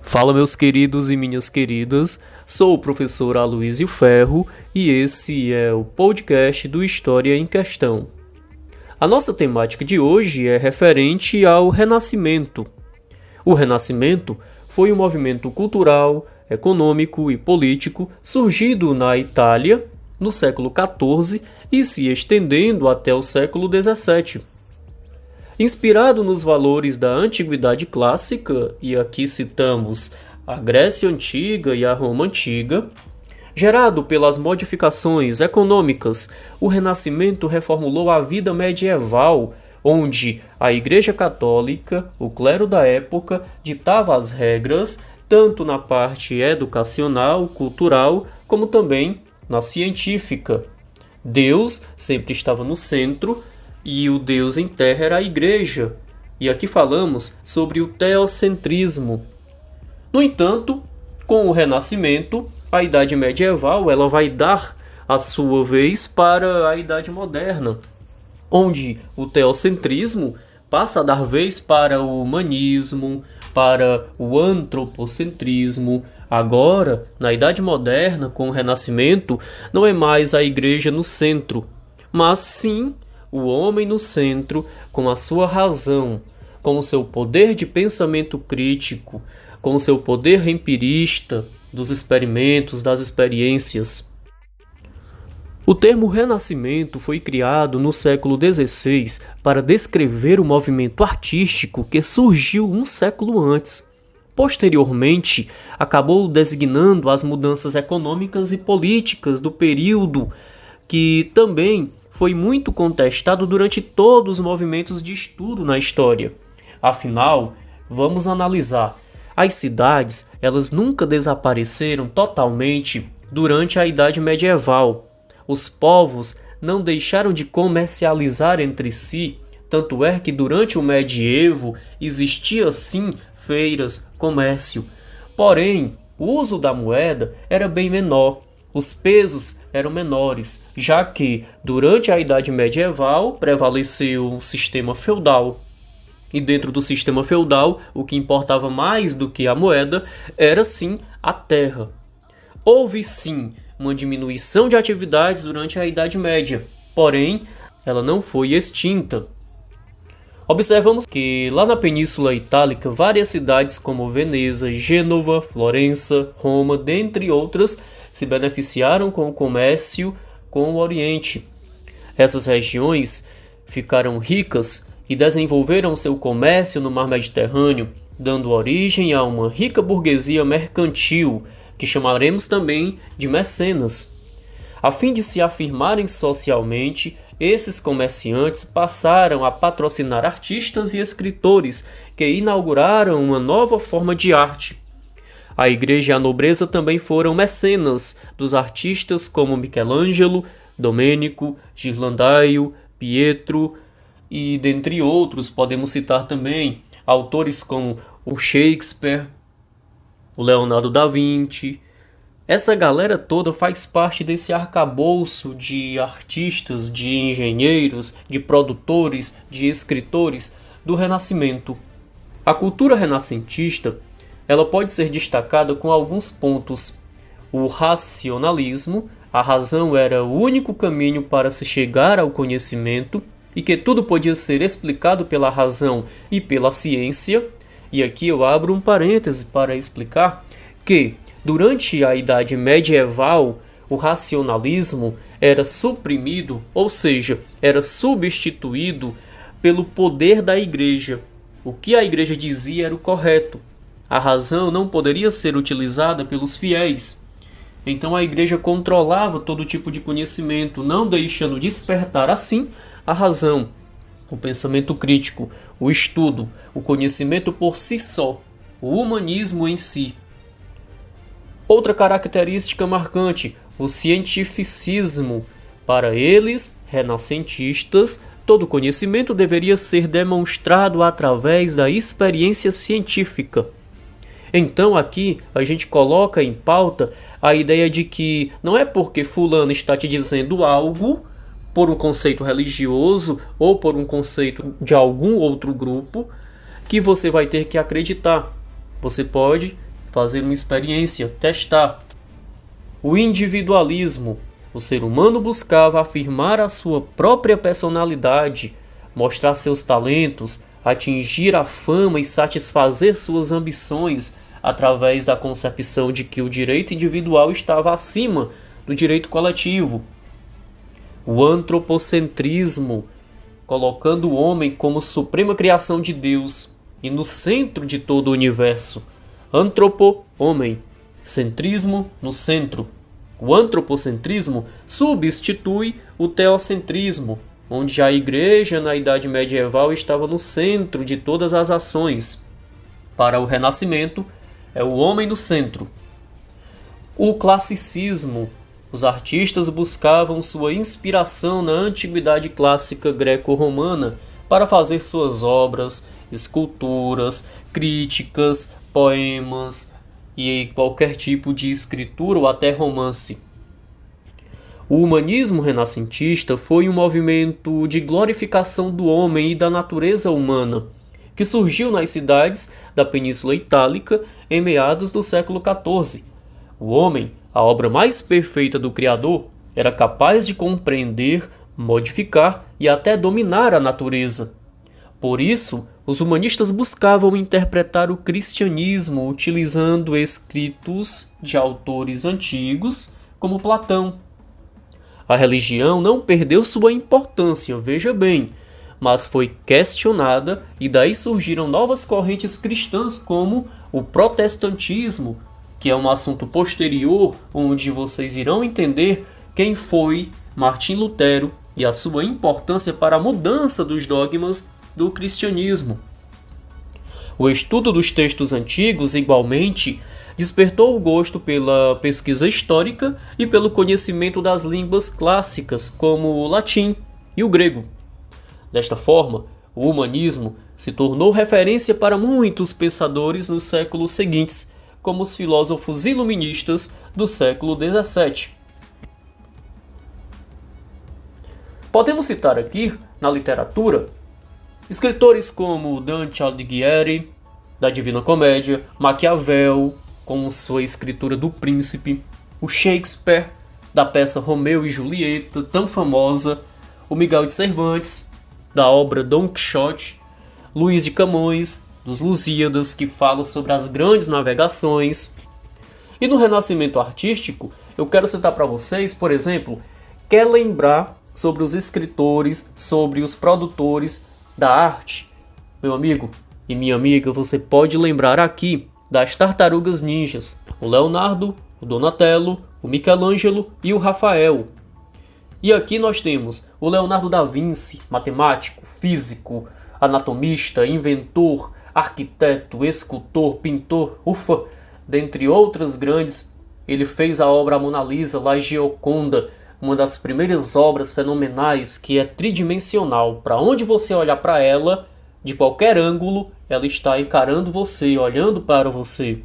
Fala, meus queridos e minhas queridas, sou o professor Aloysio Ferro e esse é o podcast do História em Questão. A nossa temática de hoje é referente ao Renascimento. O Renascimento foi um movimento cultural, econômico e político surgido na Itália no século XIV e se estendendo até o século XVII. Inspirado nos valores da Antiguidade Clássica, e aqui citamos a Grécia Antiga e a Roma Antiga, gerado pelas modificações econômicas, o Renascimento reformulou a vida medieval, onde a Igreja Católica, o clero da época, ditava as regras, tanto na parte educacional, cultural, como também na científica. Deus sempre estava no centro, e o Deus em terra era a Igreja. E aqui falamos sobre o teocentrismo. No entanto, com o Renascimento, a Idade Medieval ela vai dar a sua vez para a Idade Moderna, onde o teocentrismo passa a dar vez para o humanismo, para o antropocentrismo. Agora, na Idade Moderna, com o Renascimento, não é mais a Igreja no centro, mas sim o homem no centro, com a sua razão, com o seu poder de pensamento crítico, com o seu poder empirista dos experimentos, das experiências. O termo Renascimento foi criado no século XVI para descrever o movimento artístico que surgiu um século antes. Posteriormente, acabou designando as mudanças econômicas e políticas do período, que também foi muito contestado durante todos os movimentos de estudo na história. Afinal, vamos analisar. As cidades, elas nunca desapareceram totalmente durante a Idade Medieval. Os povos não deixaram de comercializar entre si, tanto é que durante o medievo existia sim feiras, comércio. Porém, o uso da moeda era bem menor. Os pesos eram menores, já que durante a Idade Medieval prevaleceu o sistema feudal. E dentro do sistema feudal, o que importava mais do que a moeda era sim a terra. Houve sim uma diminuição de atividades durante a Idade Média, porém ela não foi extinta. Observamos que lá na Península Itálica, várias cidades como Veneza, Gênova, Florença, Roma, dentre outras, se beneficiaram com o comércio com o Oriente. Essas regiões ficaram ricas e desenvolveram seu comércio no mar Mediterrâneo, dando origem a uma rica burguesia mercantil, que chamaremos também de mecenas. A fim de se afirmarem socialmente, esses comerciantes passaram a patrocinar artistas e escritores que inauguraram uma nova forma de arte. A igreja e a nobreza também foram mecenas dos artistas como Michelangelo, Domênico, Ghirlandaio, Pietro e dentre outros. Podemos citar também autores como o Shakespeare, o Leonardo da Vinci. Essa galera toda faz parte desse arcabouço de artistas, de engenheiros, de produtores, de escritores do Renascimento. A cultura renascentista ela pode ser destacada com alguns pontos. O racionalismo, a razão era o único caminho para se chegar ao conhecimento e que tudo podia ser explicado pela razão e pela ciência. E aqui eu abro um parêntese para explicar que durante a Idade Medieval, o racionalismo era suprimido, ou seja, era substituído pelo poder da igreja. O que a igreja dizia era o correto. A razão não poderia ser utilizada pelos fiéis. Então a igreja controlava todo tipo de conhecimento, não deixando despertar assim a razão, o pensamento crítico, o estudo, o conhecimento por si só, o humanismo em si. Outra característica marcante, o cientificismo. Para eles, renascentistas, todo conhecimento deveria ser demonstrado através da experiência científica. Então aqui a gente coloca em pauta a ideia de que não é porque fulano está te dizendo algo por um conceito religioso ou por um conceito de algum outro grupo que você vai ter que acreditar. Você pode fazer uma experiência, testar. O individualismo. O ser humano buscava afirmar a sua própria personalidade, mostrar seus talentos, atingir a fama e satisfazer suas ambições através da concepção de que o direito individual estava acima do direito coletivo. O antropocentrismo, colocando o homem como suprema criação de Deus e no centro de todo o universo. Antropo, homem. Centrismo, no centro. O antropocentrismo substitui o teocentrismo, onde a igreja na Idade Medieval estava no centro de todas as ações. Para o Renascimento, é o homem no centro. O classicismo. Os artistas buscavam sua inspiração na antiguidade clássica greco-romana para fazer suas obras, esculturas, críticas, poemas e qualquer tipo de escritura ou até romance. O humanismo renascentista foi um movimento de glorificação do homem e da natureza humana, que surgiu nas cidades da Península Itálica em meados do século XIV. O homem, a obra mais perfeita do Criador, era capaz de compreender, modificar e até dominar a natureza. Por isso, os humanistas buscavam interpretar o cristianismo utilizando escritos de autores antigos, como Platão. A religião não perdeu sua importância, veja bem, mas foi questionada e daí surgiram novas correntes cristãs como o protestantismo, que é um assunto posterior, onde vocês irão entender quem foi Martim Lutero e a sua importância para a mudança dos dogmas do cristianismo. O estudo dos textos antigos, igualmente, despertou o gosto pela pesquisa histórica e pelo conhecimento das línguas clássicas, como o latim e o grego. Desta forma, o humanismo se tornou referência para muitos pensadores nos séculos seguintes, como os filósofos iluministas do século XVII. Podemos citar aqui, na literatura, escritores como Dante Alighieri, da Divina Comédia, Maquiavel, com sua escritura do Príncipe, o Shakespeare, da peça Romeu e Julieta, tão famosa, o Miguel de Cervantes, da obra Dom Quixote, Luís de Camões, dos Lusíadas, que falam sobre as grandes navegações. E no Renascimento artístico, eu quero citar para vocês, por exemplo, quer lembrar sobre os escritores, sobre os produtores da arte. Meu amigo e minha amiga, você pode lembrar aqui das Tartarugas Ninjas, o Leonardo, o Donatello, o Michelangelo e o Rafael. E aqui nós temos o Leonardo da Vinci, matemático, físico, anatomista, inventor, arquiteto, escultor, pintor, dentre outras grandes. Ele fez a obra Mona Lisa, La Gioconda, uma das primeiras obras fenomenais que é tridimensional. Para onde você olhar para ela, de qualquer ângulo, ela está encarando você, olhando para você.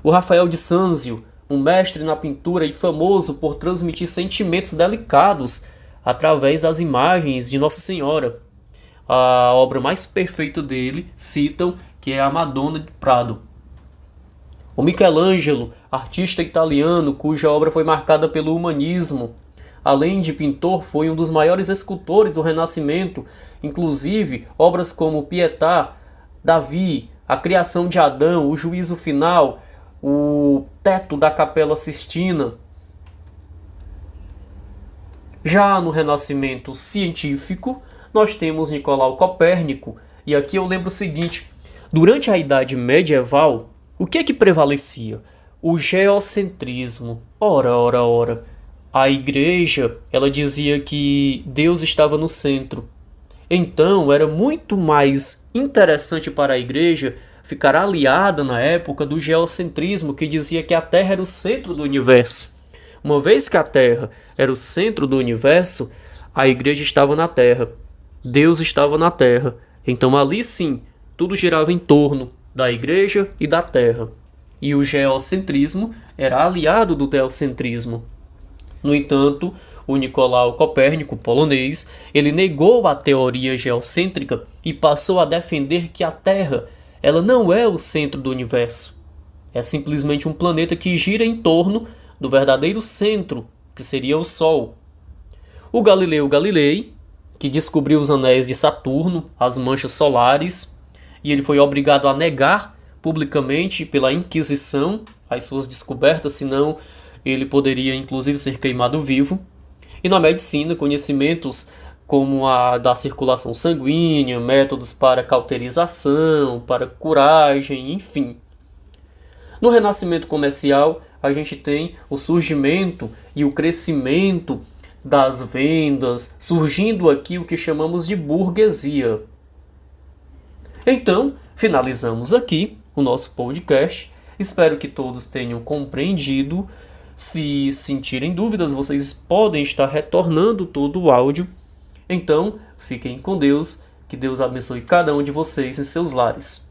O Rafael de Sanzio, um mestre na pintura e famoso por transmitir sentimentos delicados através das imagens de Nossa Senhora. A obra mais perfeita dele, citam, que é a Madonna de Prado. O Michelangelo, artista italiano cuja obra foi marcada pelo humanismo. Além de pintor, foi um dos maiores escultores do Renascimento, inclusive obras como Pietà, Davi, a criação de Adão, o juízo final, o teto da Capela Sistina. Já no Renascimento científico, nós temos Nicolau Copérnico, e aqui eu lembro o seguinte: durante a Idade Medieval, o que é que prevalecia? O geocentrismo. Ora. A igreja, ela dizia que Deus estava no centro. Então, era muito mais interessante para a igreja ficar aliada na época do geocentrismo, que dizia que a Terra era o centro do universo. Uma vez que a Terra era o centro do universo, a igreja estava na Terra. Deus estava na Terra. Então, ali sim, tudo girava em torno da igreja e da Terra. E o geocentrismo era aliado do teocentrismo. No entanto, o Nicolau Copérnico, polonês, ele negou a teoria geocêntrica e passou a defender que a Terra ela não é o centro do universo. É simplesmente um planeta que gira em torno do verdadeiro centro, que seria o Sol. O Galileu Galilei, que descobriu os anéis de Saturno, as manchas solares, e ele foi obrigado a negar publicamente pela Inquisição as suas descobertas, senão ele poderia inclusive ser queimado vivo. E na medicina, conhecimentos como a da circulação sanguínea, métodos para cauterização, para curagem, enfim. No renascimento comercial, a gente tem o surgimento e o crescimento das vendas, surgindo aqui o que chamamos de burguesia. Então, finalizamos aqui o nosso podcast. Espero que todos tenham compreendido. Se sentirem dúvidas, vocês podem estar retornando todo o áudio. Então, fiquem com Deus. Que Deus abençoe cada um de vocês e seus lares.